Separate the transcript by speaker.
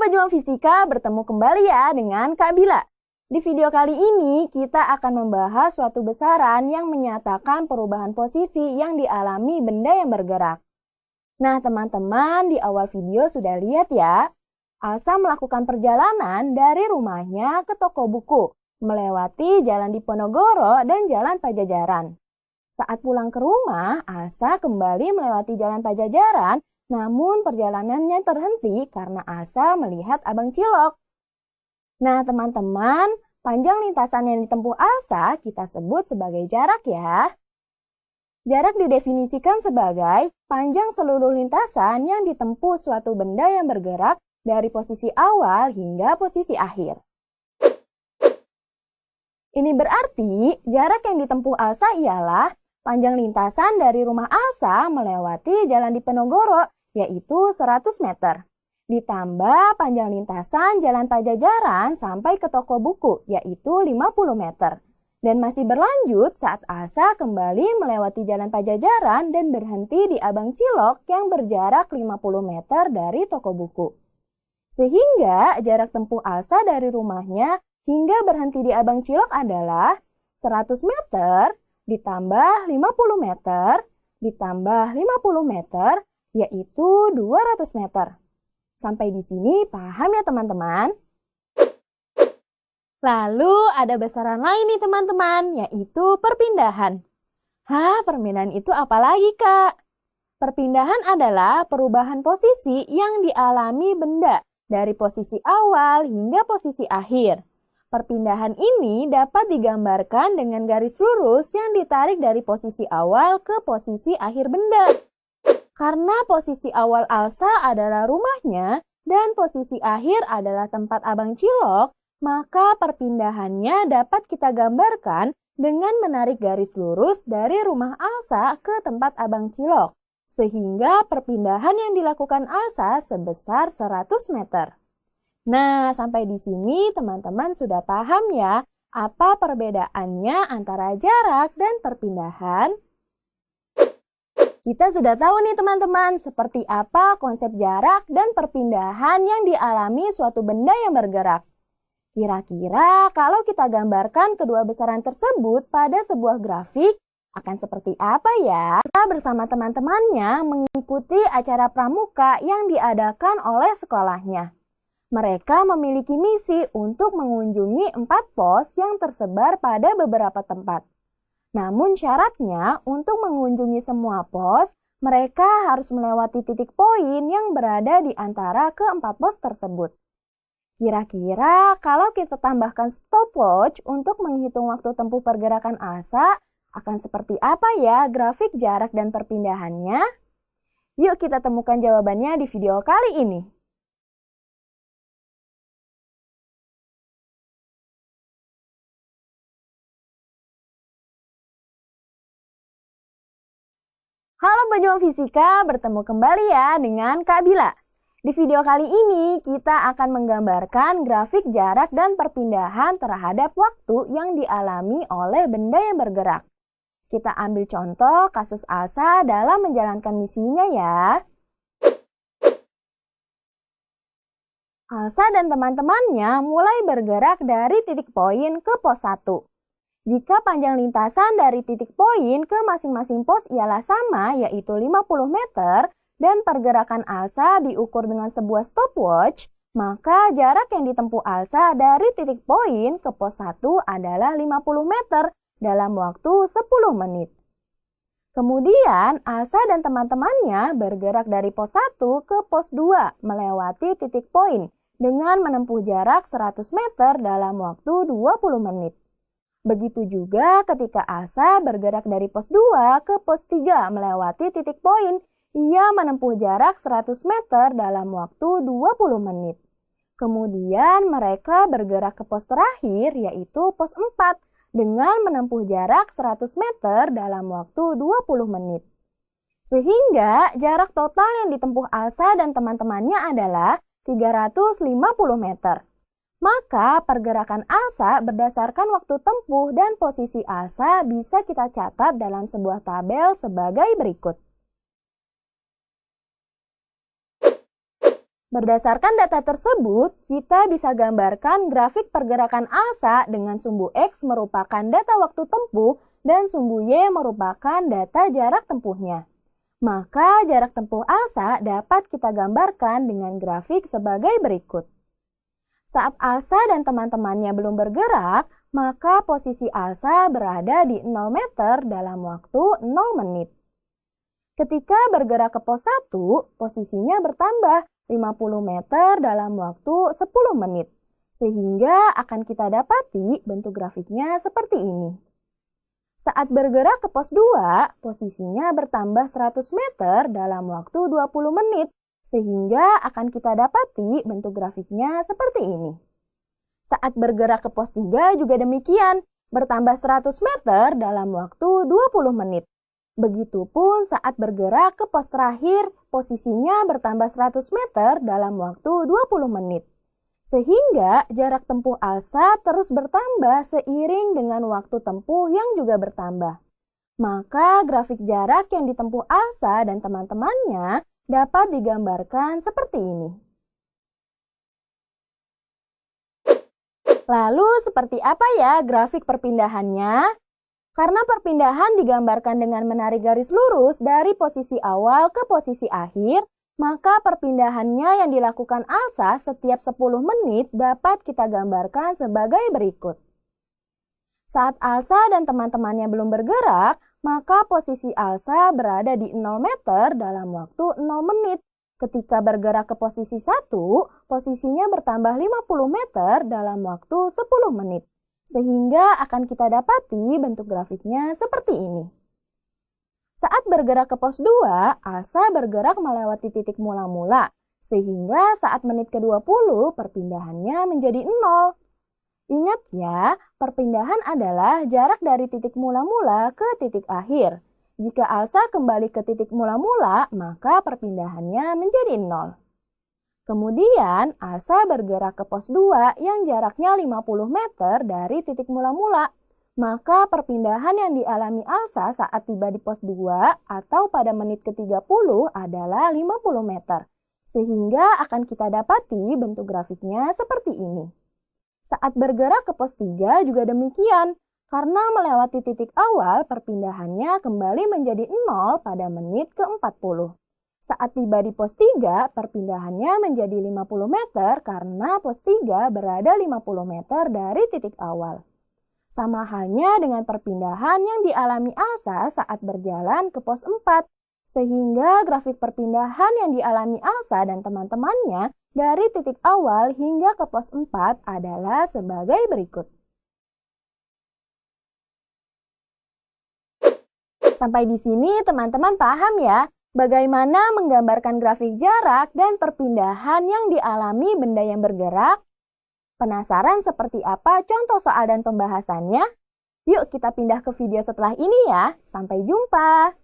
Speaker 1: Pejuang Fisika, bertemu kembali ya dengan Kak Bila. Di video kali ini kita akan membahas suatu besaran yang menyatakan perubahan posisi yang dialami benda yang bergerak. Nah teman-teman, di awal video sudah lihat ya, Alsa melakukan perjalanan dari rumahnya ke toko buku, melewati Jalan Diponegoro dan Jalan Pajajaran. Saat pulang ke rumah, Alsa kembali melewati Jalan Pajajaran, namun perjalanannya terhenti karena Alsa melihat Abang Cilok. Nah teman-teman, panjang lintasan yang ditempuh Alsa kita sebut sebagai jarak ya. Jarak didefinisikan sebagai panjang seluruh lintasan yang ditempuh suatu benda yang bergerak dari posisi awal hingga posisi akhir. Ini berarti jarak yang ditempuh Alsa ialah panjang lintasan dari rumah Alsa melewati Jalan Diponegoro, yaitu 100 meter. Ditambah panjang lintasan Jalan Pajajaran sampai ke toko buku, yaitu 50 meter. Dan masih berlanjut saat Alsa kembali melewati Jalan Pajajaran dan berhenti di Abang Cilok yang berjarak 50 meter dari toko buku. Sehingga jarak tempuh Alsa dari rumahnya hingga berhenti di Abang Cilok adalah 100 meter ditambah 50 meter ditambah 50 meter, yaitu 200 meter. Sampai di sini paham ya teman-teman? Lalu ada besaran lain nih teman-teman, yaitu perpindahan. Perpindahan itu apa lagi Kak? Perpindahan adalah perubahan posisi yang dialami benda dari posisi awal hingga posisi akhir. Perpindahan ini dapat digambarkan dengan garis lurus yang ditarik dari posisi awal ke posisi akhir benda. Karena posisi awal Alsa adalah rumahnya dan posisi akhir adalah tempat Abang Cilok, maka perpindahannya dapat kita gambarkan dengan menarik garis lurus dari rumah Alsa ke tempat Abang Cilok, sehingga perpindahan yang dilakukan Alsa sebesar 100 meter. Nah, sampai di sini teman-teman sudah paham ya apa perbedaannya antara jarak dan perpindahan? Kita sudah tahu nih teman-teman seperti apa konsep jarak dan perpindahan yang dialami suatu benda yang bergerak. Kira-kira kalau kita gambarkan kedua besaran tersebut pada sebuah grafik, akan seperti apa ya? Kita bersama teman-temannya mengikuti acara pramuka yang diadakan oleh sekolahnya. Mereka memiliki misi untuk mengunjungi 4 pos yang tersebar pada beberapa tempat. Namun syaratnya untuk mengunjungi semua pos, mereka harus melewati titik poin yang berada di antara ke-4 pos tersebut. Kira-kira kalau kita tambahkan stopwatch untuk menghitung waktu tempuh pergerakan Alsa, akan seperti apa ya grafik jarak dan perpindahannya? Yuk kita temukan jawabannya di video kali ini. Halo Pejuang Fisika, bertemu kembali ya dengan Kak Bila. Di video kali ini kita akan menggambarkan grafik jarak dan perpindahan terhadap waktu yang dialami oleh benda yang bergerak. Kita ambil contoh kasus Alsa dalam menjalankan misinya ya. Alsa dan teman-temannya mulai bergerak dari titik poin ke pos 1. Jika panjang lintasan dari titik poin ke masing-masing pos ialah sama, yaitu 50 meter, dan pergerakan Alsa diukur dengan sebuah stopwatch, maka jarak yang ditempuh Alsa dari titik poin ke pos 1 adalah 50 meter dalam waktu 10 menit. Kemudian, Alsa dan teman-temannya bergerak dari pos 1 ke pos 2 melewati titik poin dengan menempuh jarak 100 meter dalam waktu 20 menit. Begitu juga ketika Alsa bergerak dari pos 2 ke pos 3 melewati titik poin, ia menempuh jarak 100 meter dalam waktu 20 menit. Kemudian mereka bergerak ke pos terakhir yaitu pos 4 dengan menempuh jarak 100 meter dalam waktu 20 menit. Sehingga jarak total yang ditempuh Alsa dan teman-temannya adalah 350 meter. Maka pergerakan Alsa berdasarkan waktu tempuh dan posisi Alsa bisa kita catat dalam sebuah tabel sebagai berikut. Berdasarkan data tersebut, kita bisa gambarkan grafik pergerakan alsa dengan sumbu X merupakan data waktu tempuh dan sumbu Y merupakan data jarak tempuhnya. Maka jarak tempuh alsa dapat kita gambarkan dengan grafik sebagai berikut. Saat alsa dan teman-temannya belum bergerak, maka posisi alsa berada di 0 meter dalam waktu 0 menit. Ketika bergerak ke pos 1, posisinya bertambah 50 meter dalam waktu 10 menit, sehingga akan kita dapati bentuk grafiknya seperti ini. Saat bergerak ke pos 2, posisinya bertambah 100 meter dalam waktu 20 menit, sehingga akan kita dapati bentuk grafiknya seperti ini. Saat bergerak ke pos 3 juga demikian, bertambah 100 meter dalam waktu 20 menit. Begitupun saat bergerak ke pos terakhir, posisinya bertambah 100 meter dalam waktu 20 menit. Sehingga jarak tempuh alsa terus bertambah seiring dengan waktu tempuh yang juga bertambah. Maka grafik jarak yang ditempuh alsa dan teman-temannya dapat digambarkan seperti ini. Lalu seperti apa ya grafik perpindahannya? Karena perpindahan digambarkan dengan menarik garis lurus dari posisi awal ke posisi akhir, maka perpindahannya yang dilakukan alsa setiap 10 menit dapat kita gambarkan sebagai berikut. Saat alsa dan teman-temannya belum bergerak, maka posisi alsa berada di 0 meter dalam waktu 0 menit. Ketika bergerak ke posisi 1, posisinya bertambah 50 meter dalam waktu 10 menit. Sehingga akan kita dapati bentuk grafiknya seperti ini. Saat bergerak ke pos 2, alsa bergerak melewati titik mula-mula, sehingga saat menit ke-20 perpindahannya menjadi 0. Ingat ya, perpindahan adalah jarak dari titik mula-mula ke titik akhir. Jika alsa kembali ke titik mula-mula, maka perpindahannya menjadi 0. Kemudian, alsa bergerak ke pos 2 yang jaraknya 50 meter dari titik mula-mula. Maka perpindahan yang dialami alsa saat tiba di pos 2 atau pada menit ke-30 adalah 50 meter. Sehingga akan kita dapati bentuk grafiknya seperti ini. Saat bergerak ke pos 3 juga demikian. Karena melewati titik awal, perpindahannya kembali menjadi 0 pada menit ke-40. Saat tiba di pos 3, perpindahannya menjadi 50 meter karena pos 3 berada 50 meter dari titik awal. Sama halnya dengan perpindahan yang dialami alsa saat berjalan ke pos 4. Sehingga grafik perpindahan yang dialami alsa dan teman-temannya dari titik awal hingga ke pos 4 adalah sebagai berikut. Sampai di sini teman-teman paham ya? Bagaimana menggambarkan grafik jarak dan perpindahan yang dialami benda yang bergerak? Penasaran seperti apa contoh soal dan pembahasannya? Yuk kita pindah ke video setelah ini ya. Sampai jumpa!